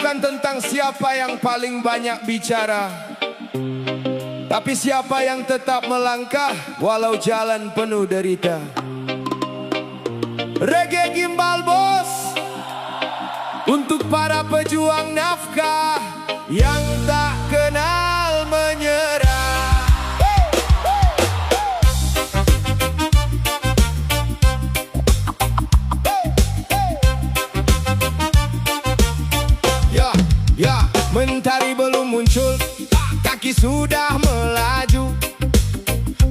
bukan tentang siapa yang paling banyak bicara, tapi siapa yang tetap melangkah walau jalan penuh derita. Reggae Gimbal Bos, untuk para pejuang nafkah yang tak kenal menyerah. Ya, mentari belum muncul, kaki sudah melaju,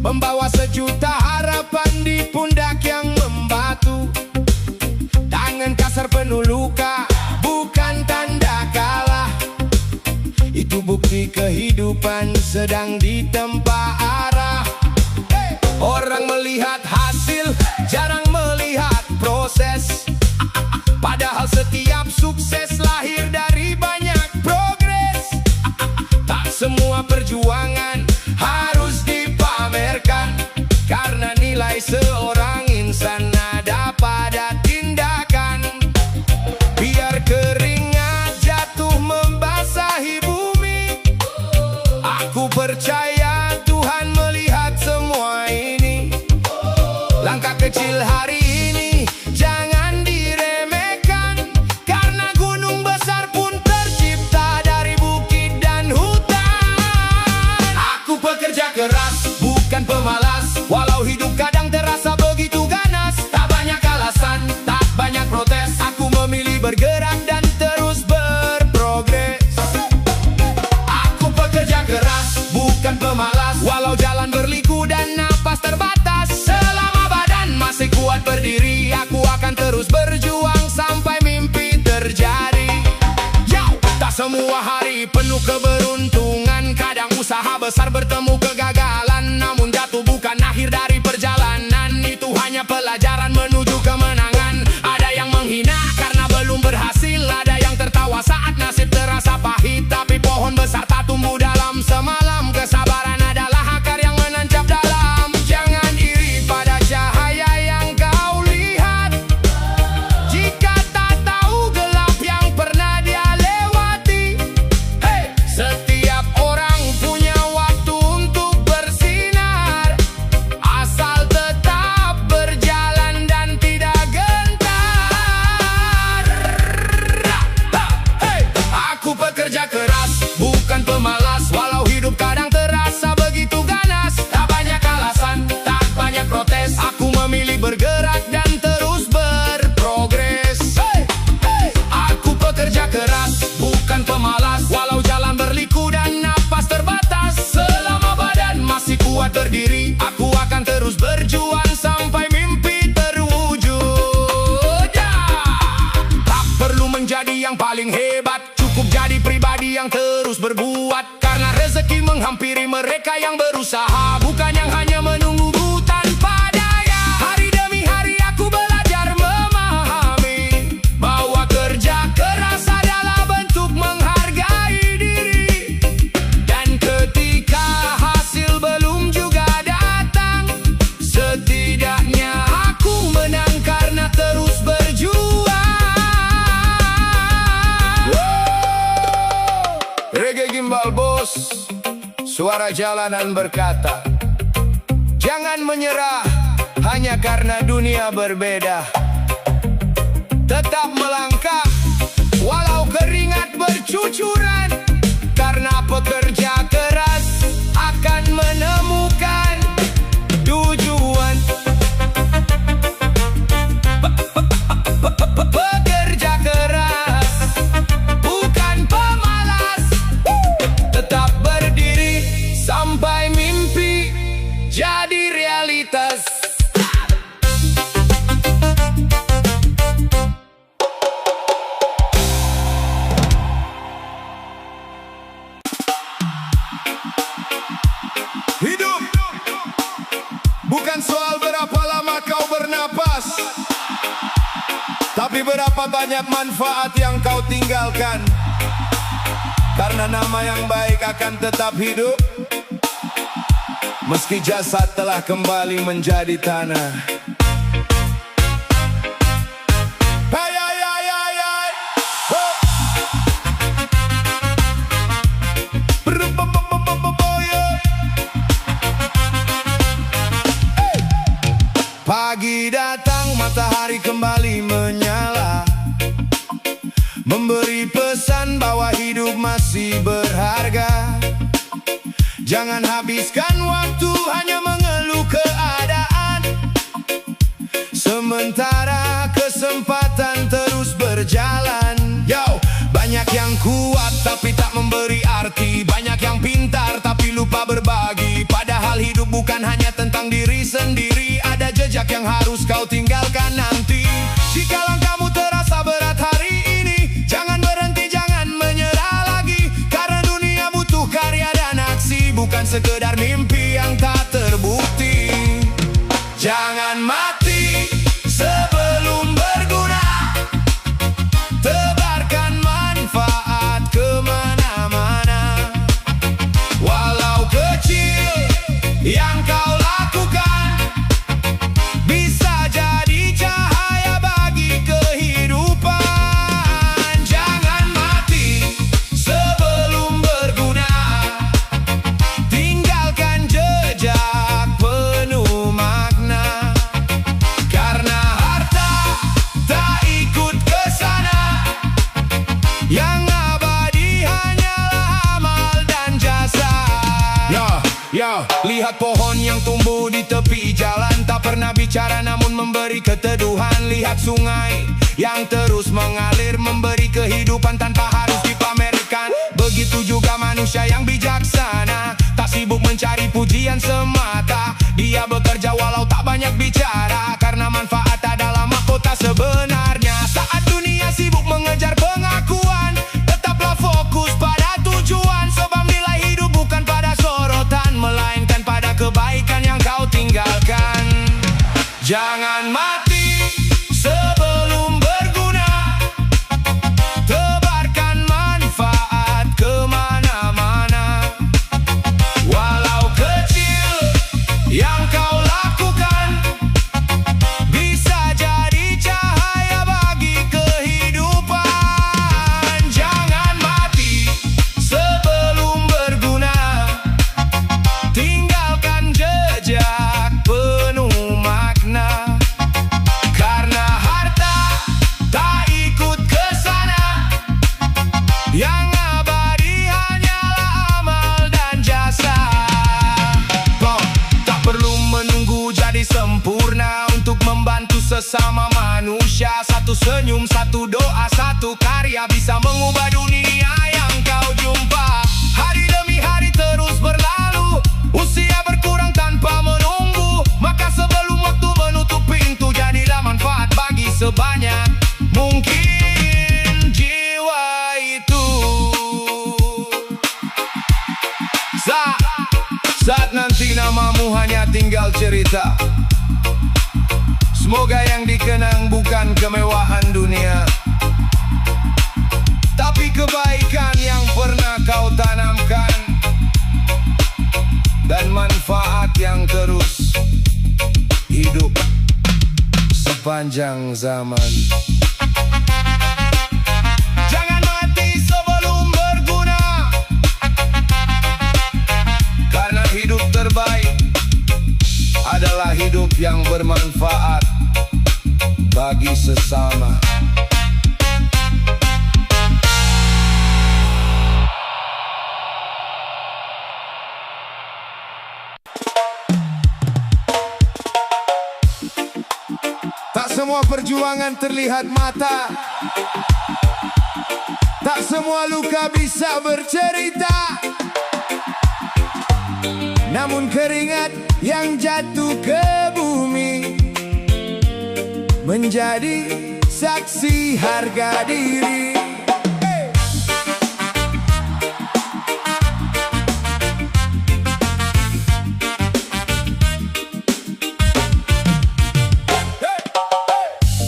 membawa sejuta harapan di pundak yang membatu. Tangan kasar penuh luka, bukan tanda kalah. Itu bukti kehidupan sedang ditempa arah. Orang melihat hasil, jarang melihat proses. Padahal setiap sukses lahir dari banyak progres. Tak semua perjuangan harus dipamerkan, karena nilai seorang insan ada pada tindakan. Biar keringat jatuh membasahi bumi, aku percaya Tuhan melihat semua ini. Langkah kecil hari ini jangan diremehkan, karena gunung besar pun tercipta dari bukit dan hutan. Aku pekerja keras, bukan pemalas, walau hidup kadang terasa begitu ganas. Tak banyak alasan, tak banyak protes, aku memilih bergerak dan terus berprogres. Aku pekerja keras, bukan pemalas, walau jalan berliku dan napas terbatas. Selama badan masih kuat berdiri, aku akan terus berjuang sampai mimpi terjadi. Tak semua hari penuh keberuntungan, kadang usaha besar bertemu kegagalan. Namun jatuh bukan akhir dari perjalanan, itu hanya pelajaran menuju kemenangan. Ada yang menghina karena belum berhasil, ada yang tertawa saat nasib terasa pahit. Tapi pohon besar tak tumbuh dalam semalam, kesabaran adalah akar yang menancap dalam. Jangan iri pada cahaya yang kau lihat, jika tak tahu gelap yang pernah dia lewati. Setiap orang punya waktu untuk bersinar, asal tetap berjalan dan tidak gentar. Aku pekerja keras, bukan pemalas, walau hidup kadang terasa begitu ganas. Tak banyak alasan, tak banyak protes, aku memilih bergerak dan terus berprogres. Aku pekerja keras, bukan pemalas, walau jalan berliku dan napas terbatas. Selama badan masih kuat berdiri, aku akan terus berjuang sampai mimpi terwujud. Tak perlu menjadi yang paling hebat, cukup jadi pribadi yang terus berbuat. Karena rezeki menghampiri mereka yang berusaha, bukan yang hanya menunggu tanpa daya. Hari demi hari aku belajar memahami bahwa kerja keras adalah bentuk menghargai diri. Dan ketika hasil belum juga datang, setidaknya aku menang karena terus berjuang. Reggae Gimbal Bos, suara jalanan berkata, jangan menyerah hanya karena dunia berbeda. Tetap melangkah walau keringat bercucuran, karena pekerja keras akan menemukan tujuan. Pekerja keras, bukan pemalas, tetap berdiri sampai mimpi jadi realitas. Hidup bukan soal berapa lama kau bernapas, tapi berapa banyak manfaat yang kau tinggalkan. Karena nama yang baik akan tetap hidup, meski jasad telah kembali menjadi tanah. Pagi datang, matahari kembali menyala, memberi pesan bahwa hidup masih berharga. Jangan habiskan waktu hanya mengeluh keadaan, sementara kesempatan terus berjalan. Yo, banyak yang kuat tapi tak memberi arti, banyak yang pintar tapi lupa berbagi. Padahal hidup bukan hanya tentang diri sendiri, ada jejak yang harus kau tinggalkan nanti. Jika langkahmu terasa berat hari ini, jangan berhenti, jangan menyerah lagi, karena dunia butuh karya dan aksi, bukan sekedar mimpi yang tak terbukti. Jangan mati sebelum berguna, tebarkan manfaat kemana-mana. Walau kecil yang kau lakukan, bisa jadi cahaya bagi kehidupan. Jangan mati sebelum berguna, tinggalkan jejak penuh makna, karena harta tak ikut ke sana, yang abadi hanyalah amal dan jasa. Lihat pohon yang tumbuh di tepi jalan, tak pernah bicara namun memberi keteduhan. Lihat sungai yang terus mengalir, memberi kehidupan tanpa harus dipamerkan. Begitu juga manusia yang bijaksana, tak sibuk mencari pujian semata. Dia bekerja walau tak banyak bicara, karena manfaat adalah mahkota sebenarnya. Saat dunia sibuk mengejar pengakuan, tetaplah fokus pada tujuan, sebab nilai hidup bukan pada sorotan, melainkan pada kebaikan yang kau tinggalkan. Jangan mati sebelum berguna, tebarkan manfaat kemana-mana. Walau kecil yang kau lakukan, bisa jadi cahaya bagi kehidupan. Jangan mati sebelum berguna, tinggalkan jejak penuh makna, karena harta tak ikut ke sana, yang abadi hanyalah amal dan jasa. Kau tak perlu menunggu jadi sempurna untuk membantu sesama manusia. Satu senyum, satu doa, satu karya bisa mengubah dunia yang kau jumpa. Hari demi hari terus berlalu, usia berkurang tanpa menunggu, maka sebelum waktu menutup pintu, jadilah manfaat bagi sebanyak mungkin jiwa itu. Saat nanti namamu hanya tinggal cerita, semoga yang dikenang bukan kemewahan dunia, tapi kebaikan yang pernah kau tanamkan, dan manfaat yang terus hidup sepanjang zaman. Jangan mati sebelum berguna, karena hidup terbaik adalah hidup yang bermanfaat bagi sesama. Tak semua perjuangan terlihat mata, tak semua luka bisa bercerita, namun keringat yang jatuh ke bumi menjadi saksi harga diri.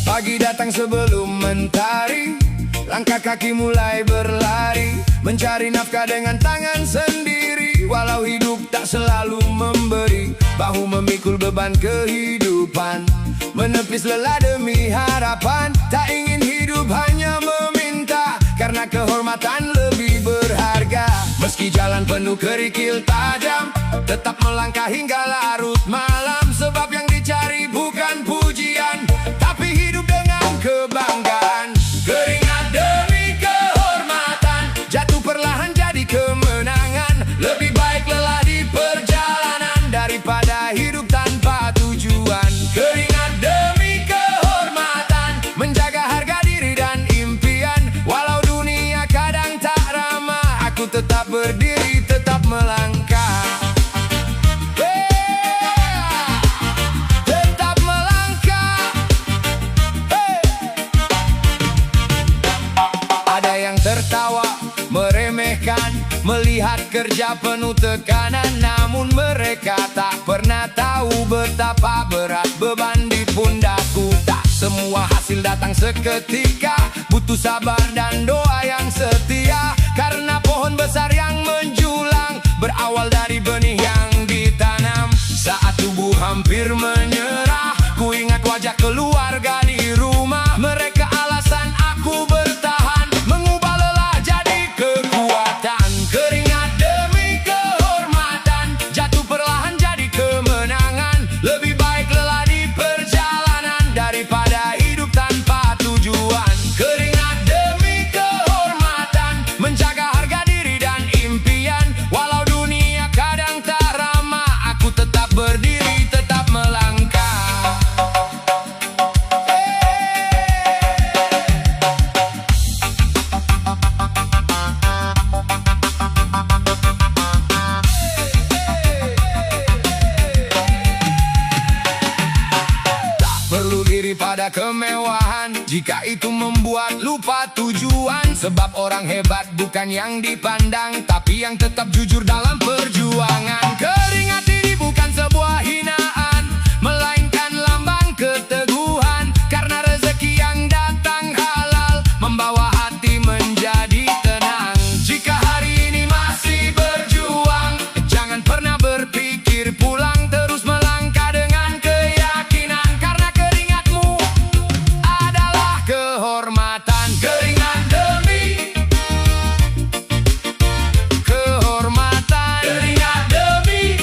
Pagi datang sebelum mentari, langkah kaki mulai berlari, mencari nafkah dengan tangan sendiri. Walau hidup tak selalu memberi, bahu memikul beban kehidupan, menepis lelah demi harapan. Tak ingin hidup hanya meminta, karena kehormatan lebih berharga. Meski jalan penuh kerikil tajam, tetap melangkah hingga larut malam, sebab yang dicari bukan kerja penuh tekanan, namun mereka tak pernah tahu betapa berat beban di pundakku. Tak semua hasil datang seketika, butuh sabar dan doa yang setia. Karena pohon besar yang menjulang berawal dari benih yang ditanam. Saat tubuh hampir menyerah, ku ingat wajah keluarga di rumah. Mereka alasan aku bertahan, mengubah lelah jadi kekuatan. Keringat demi kehormatan, jatuh perlahan jadi kemenangan. Lebih baik lelah di perjalanan daripada hidup tanpa tujuan. Keringat demi kehormatan, menjaga harga diri dan impian. Walau dunia kadang tak ramah, aku tetap berdiri, tetap melangkah. Perlu diri pada kemewahan jika itu membuat lupa tujuan. Sebab orang hebat bukan yang dipandang, tapi yang tetap jujur dalam perjuangan. Keringat ini bukan sebuah hinaan, melainkan lambang keteguhan. Karena rezeki yang datang halal, membawa hati menjadi tenang. Jika hari ini masih berjuang, jangan pernah berpikir pulang. Terus melangkah dengan keyakinan, karena keringatmu adalah kehormatan. Keringat demi kehormatan, keringat demi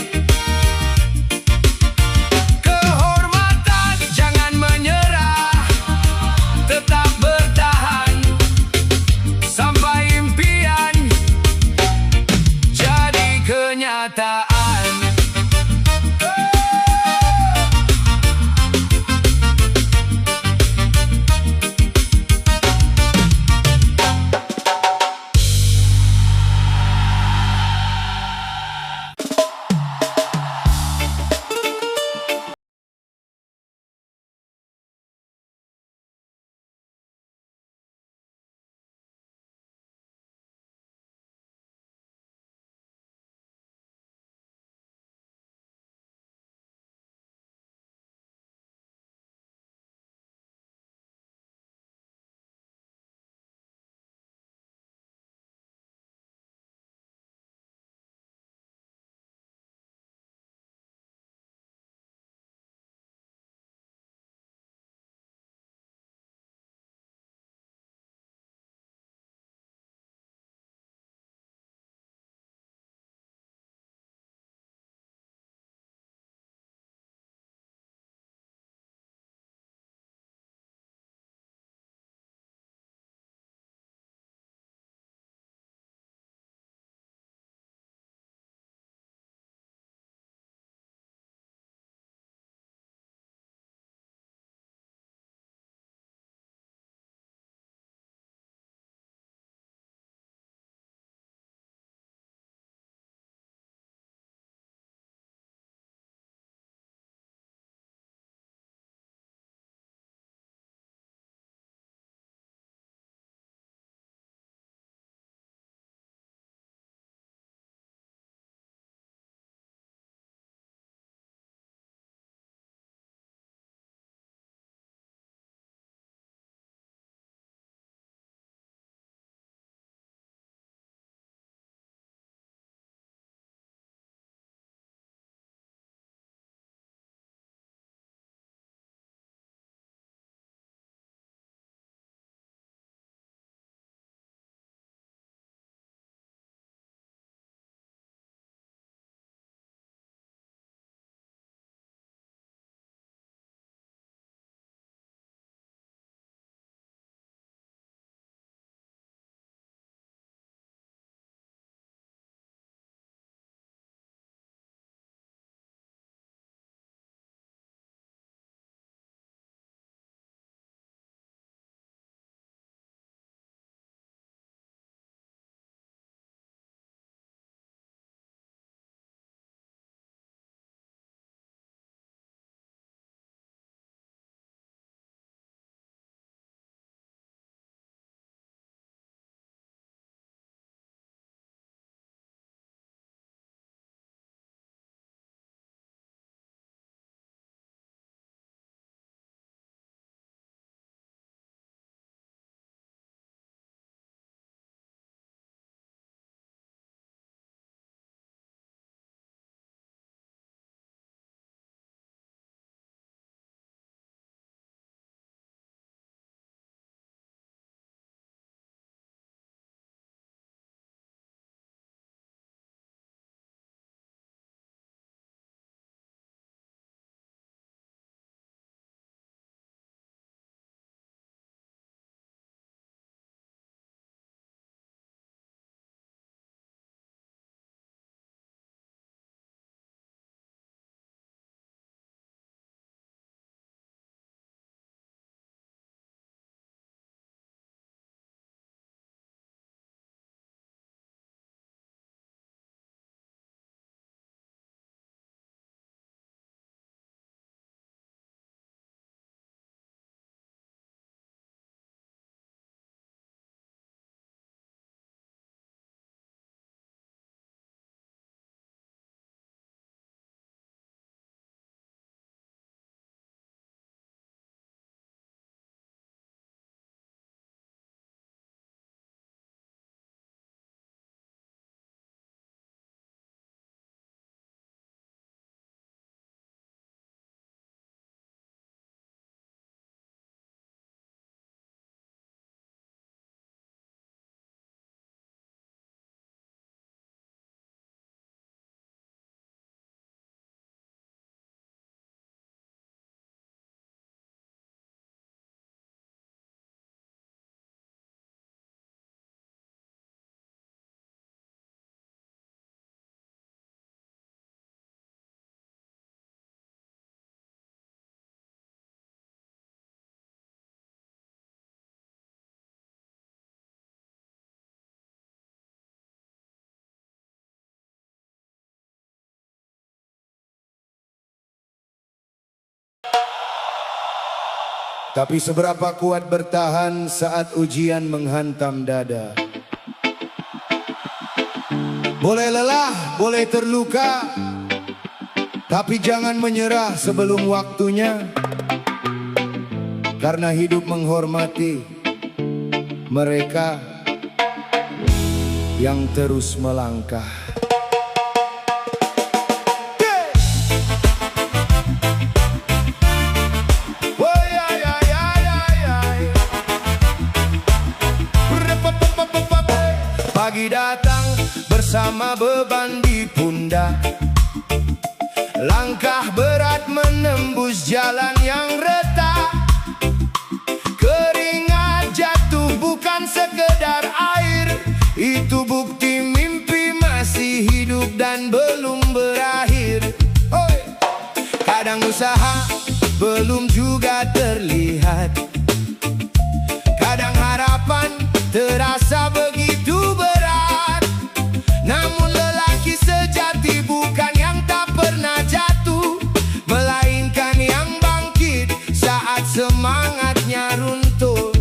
Tapi seberapa kuat bertahan saat ujian menghantam dada. Boleh lelah, boleh terluka, tapi jangan menyerah sebelum waktunya. Karena hidup menghormati mereka yang terus melangkah. Pagi datang bersama beban di pundak, langkah berat menembus jalan yang retak. Keringat jatuh bukan sekedar air, itu bukti mimpi masih hidup dan belum berakhir. Kadang usaha belum juga terlihat, kadang harapan terasa begitu berat. Namun lelaki sejati bukan yang tak pernah jatuh, melainkan yang bangkit saat semangatnya runtuh.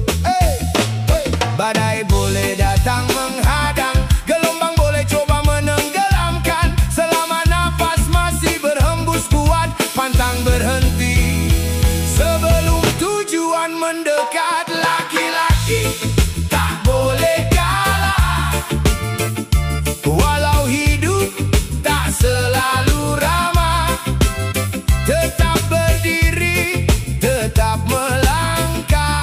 Badai boleh datang menghadang, gelombang boleh coba menenggelamkan. Selama nafas masih berhembus kuat, pantang berhenti sebelum tujuan mendekat. Laki-laki tak boleh kalah, walau hidup tak selalu ramah. Tetap berdiri, tetap melangkah,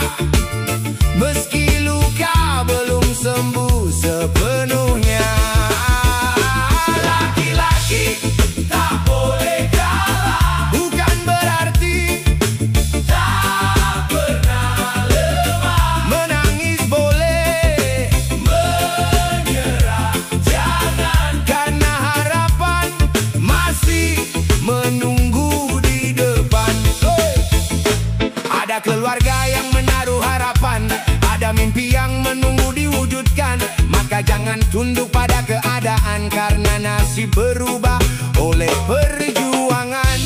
meski luka belum sembuh sepenuhnya. Laki-laki tak boleh kalah, bukan berarti tak pernah lemah. Menangis boleh, menyerah jangan, karena harapan masih menunggu di depan. Ada keluarga yang menaruh harapan, ada mimpi yang menunggu diwujudkan. Maka jangan tunduk pada keadaan, karena nasib berubah oleh perjuangan.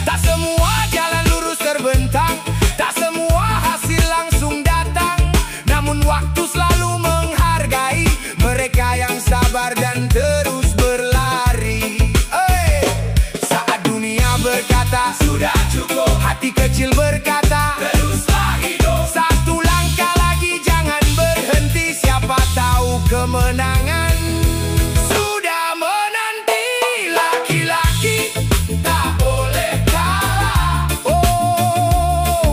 Tak semua jalan lurus terbentang, tak semua hasil langsung datang. Namun waktu selalu menghargai mereka yang sabar dan terus berlari. Saat dunia berkata sudah cukup, hati kecil berkata teruslah hidup. Satu langkah lagi, jangan berhenti. Siapa tahu kemenangan sudah menanti. Laki-laki tak boleh kalah,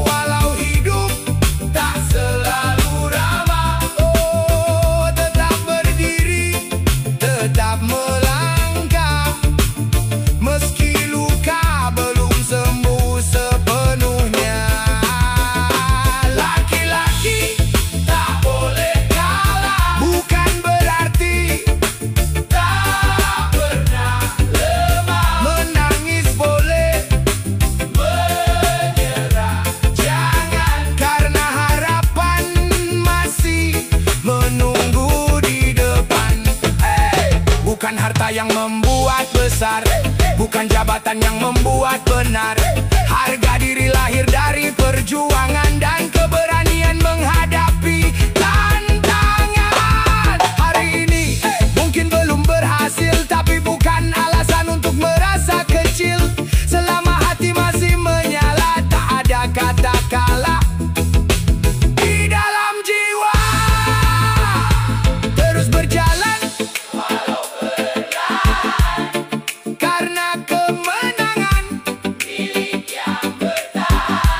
walau hidup tak selalu ramah. Tetap berdiri, tetap melangkah, meski luka belum sembuh sepenuhnya. Laki-laki tak boleh kalah, bukan berarti tak pernah lemah. Menangis boleh, menyerah jangan, karena harapan masih menunggu di depan. Bukan harta yang membuat besar, bukan jabatan yang membuat benar. Harga diri lahir dari perjuangan dan keberanian menghadapi tantangan. Hari ini mungkin belum berhasil, tapi bukan alasan untuk merasa kecil. Selama hati masih menyala, tak ada kata kalah di dalam jiwa. Terus berjalan walau perlahan, karena kemenangan milik yang bertahan.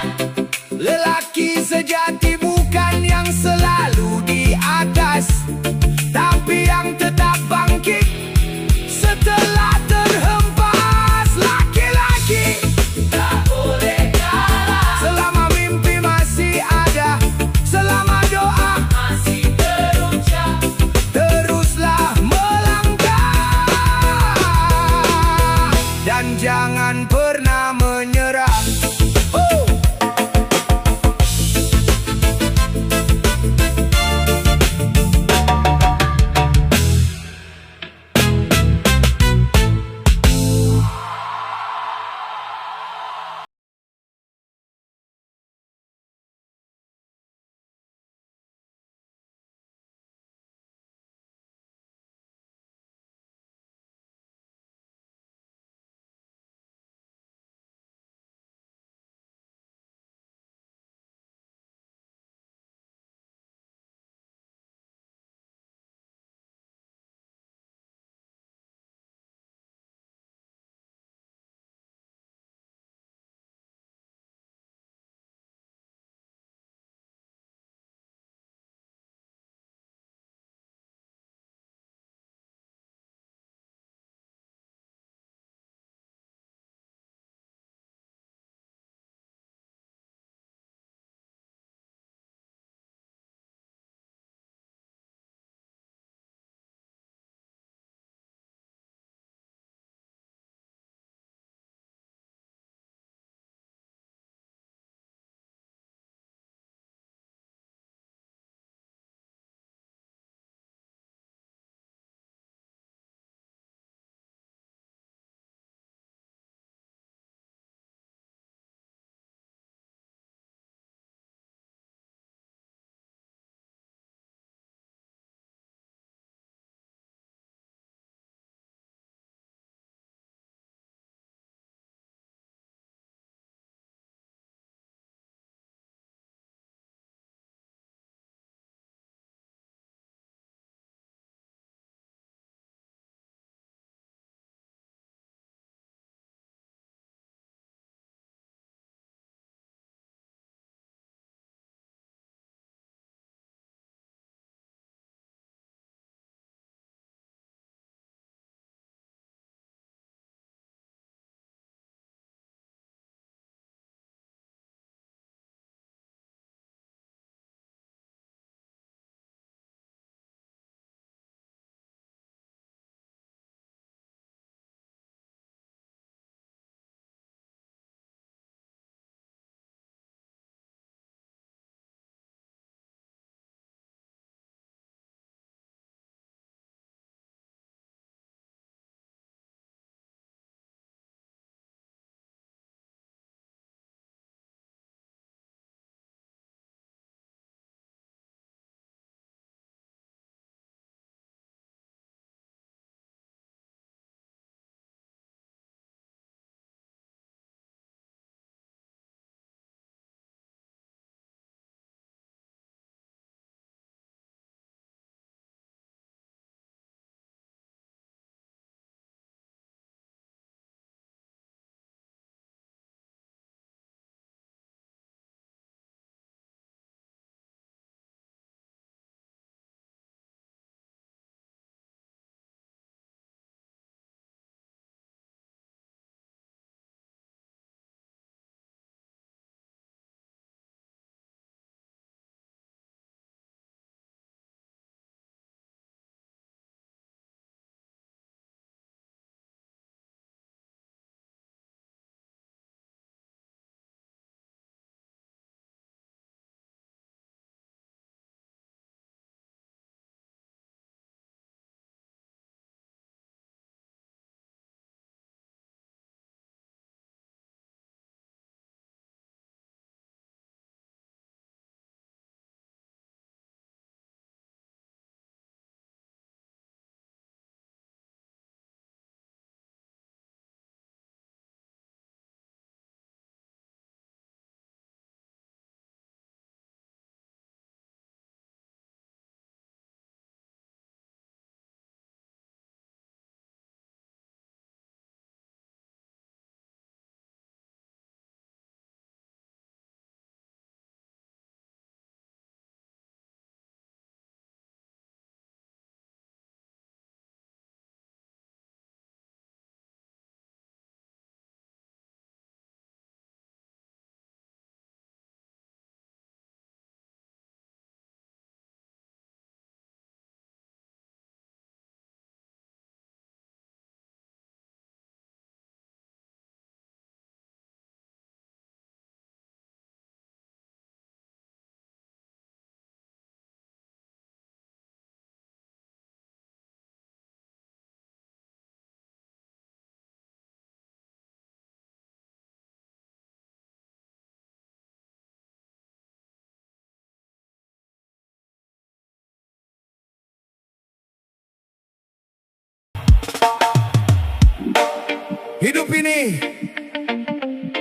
Hidup ini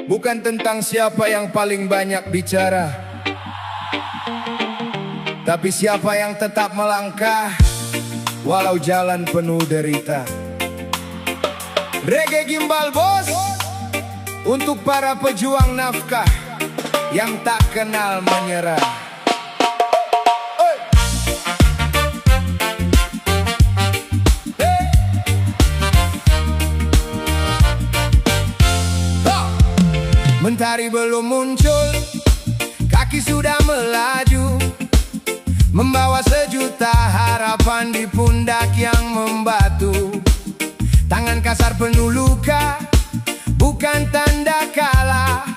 bukan tentang siapa yang paling banyak bicara, tapi siapa yang tetap melangkah walau jalan penuh derita. Reggae Gimbal Bos untuk para pejuang nafkah yang tak kenal menyerah. Mentari belum muncul, kaki sudah melaju, membawa sejuta harapan di pundak yang membatu. Tangan kasar penuh luka, bukan tanda kalah.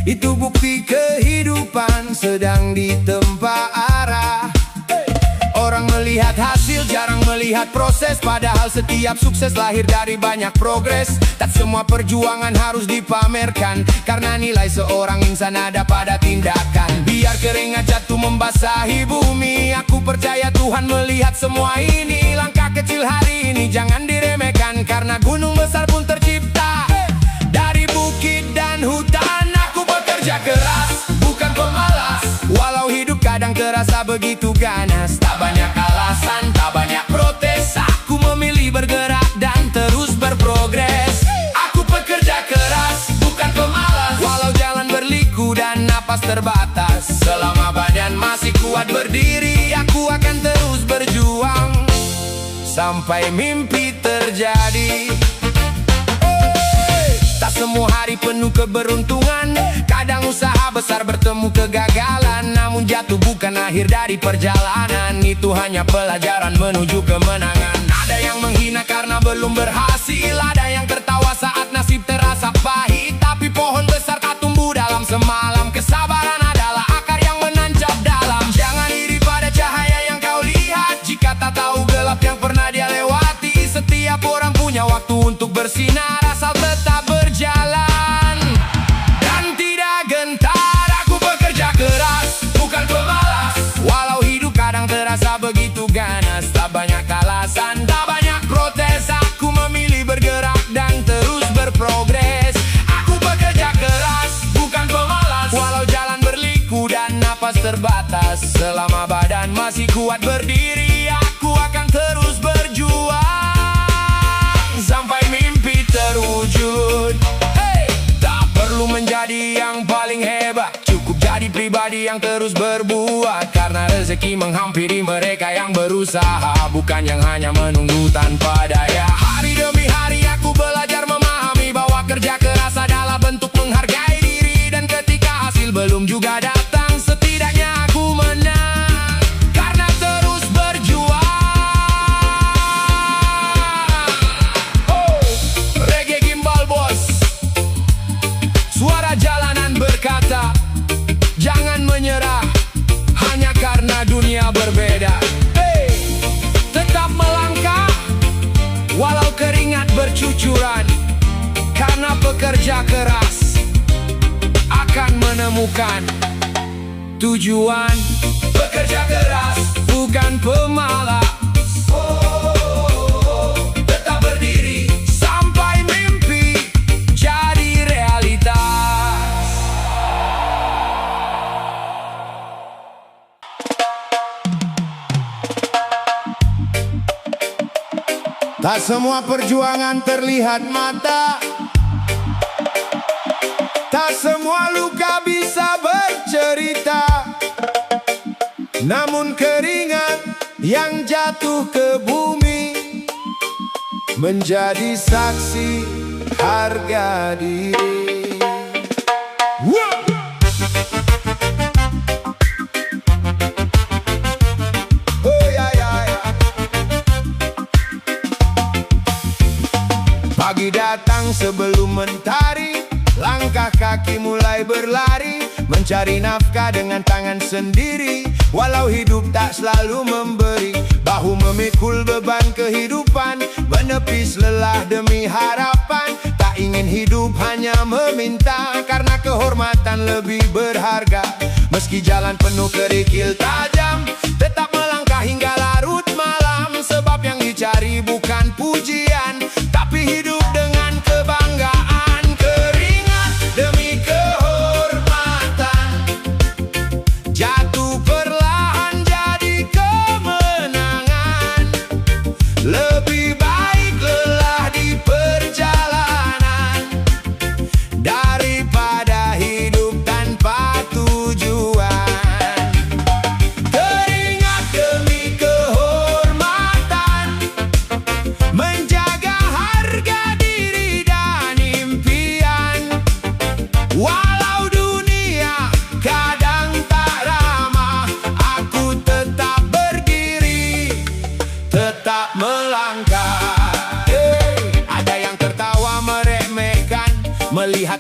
Itu bukti kehidupan sedang ditempa arah. Orang melihat hasil, jarang melihat proses. Padahal setiap sukses lahir dari banyak progres. Tak semua perjuangan harus dipamerkan, karena nilai seorang insan ada pada tindakan. Biar keringat jatuh membasahi bumi, aku percaya Tuhan melihat semua ini. Langkah kecil hari ini jangan diremehkan, karena gunung besar pun tercipta dari bukit dan hutan. Aku bekerja keras, bukan pemalas, walau hidup kadang terasa begitu ganas. Tak banyak alasan, tak banyak protes, aku memilih bergerak dan terus berprogres. Aku pekerja keras, bukan pemalas, walau jalan berliku dan napas terbatas. Selama badan masih kuat berdiri, aku akan terus berjuang sampai mimpi terjadi. Tak semua hari penuh keberuntungan, kadang usaha besar bertemu kegagalan. Namun jatuh bukan akhir dari perjalanan, itu hanya pelajaran menuju kemenangan. Ada yang menghina karena belum berhasil, ada yang tertawa saat nasib terasa pahit. Tapi pohon besar tak tumbuh dalam semalam, kesabaran adalah akar yang menancap dalam. Jangan iri pada cahaya yang kau lihat, jika tak tahu gelap yang pernah dia lewati. Setiap orang punya waktu untuk bersinar, asal tetap berjalan dan tidak gentar. Aku bekerja keras, bukan pemalas, walau hidup kadang terasa begitu ganas. Tak banyak alasan, tak banyak protes, aku memilih bergerak dan terus berprogres. Aku bekerja keras, bukan pemalas, walau jalan berliku dan napas terbatas. Selama badan masih kuat berdiri, aku akan terus berjuang sampai mimpi terwujud. Tak perlu menjadi yang paling hebat, cukup jadi pribadi yang terus berbuat. Karena rezeki menghampiri mereka yang berusaha, bukan yang hanya menunggu tanpa daya. Hari demi hari aku belajar memahami bahwa kerja keras adalah bentuk menghargai diri. Dan ketika hasil belum juga datang, setidaknya aku menang karena terus berjuang. Reggae Gimbal Bos, suara jalanan berkata, jangan menyerah hanya karena dunia berbeda. Tetap melangkah walau keringat bercucuran, karena pekerja keras akan menemukan tujuan. Bekerja keras, bukan pemalas, tetap berdiri sampai mimpi jadi realitas. Tak semua perjuangan terlihat mata, tak semua luka bisa bercerita. Namun keringat yang jatuh ke bumi menjadi saksi harga diri. Pagi datang sebelum mentari, langkah kaki mulai berlari, mencari nafkah dengan tangan sendiri. Walau hidup tak selalu memberi, bahu memikul beban kehidupan, menepis lelah demi harapan. Tak ingin hidup hanya meminta, karena kehormatan lebih berharga. Meski jalan penuh kerikil tajam, tetap melangkah hingga larut malam. Sebab yang dicari bukan pujian, tapi hidup dengan kebanggaan.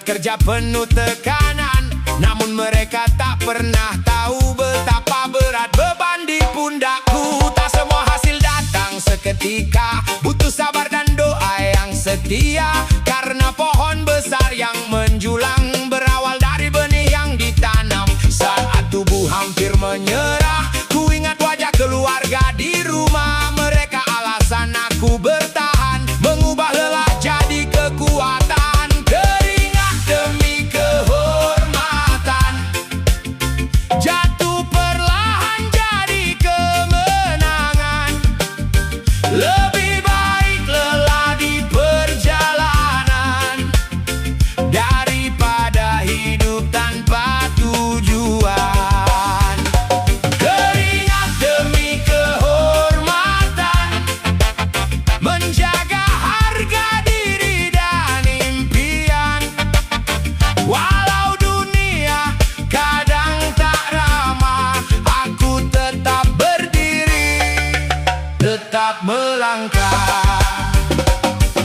kerja penuh tekanan, namun mereka tak pernah tahu betapa berat beban di pundakku. Tak semua hasil datang seketika, butuh sabar dan doa yang setia. Karena pohon besar yang menjulang berawal dari benih yang ditanam. Saat tubuh hampir menyerah, ku ingat wajah keluarga di rumah. Mereka alasan aku bertahan, mengubah lelah jadi kekuatan. Keringat demi kehormatan, jatuh perlahan jadi kemenangan. Lebih baik lelah di perjalanan daripada hidup tanpa tujuan. Keringat demi kehormatan, menjaga harga diri dan impian. Walau dunia kadang tak ramah, aku tetap berdiri, tetap melangkah.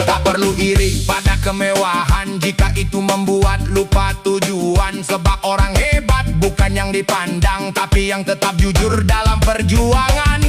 Tak perlu iri pada kemewahan jika itu membuat lupa tujuan. Sebab orang hebat bukan yang dipandang, tapi yang tetap jujur dalam perjuangan.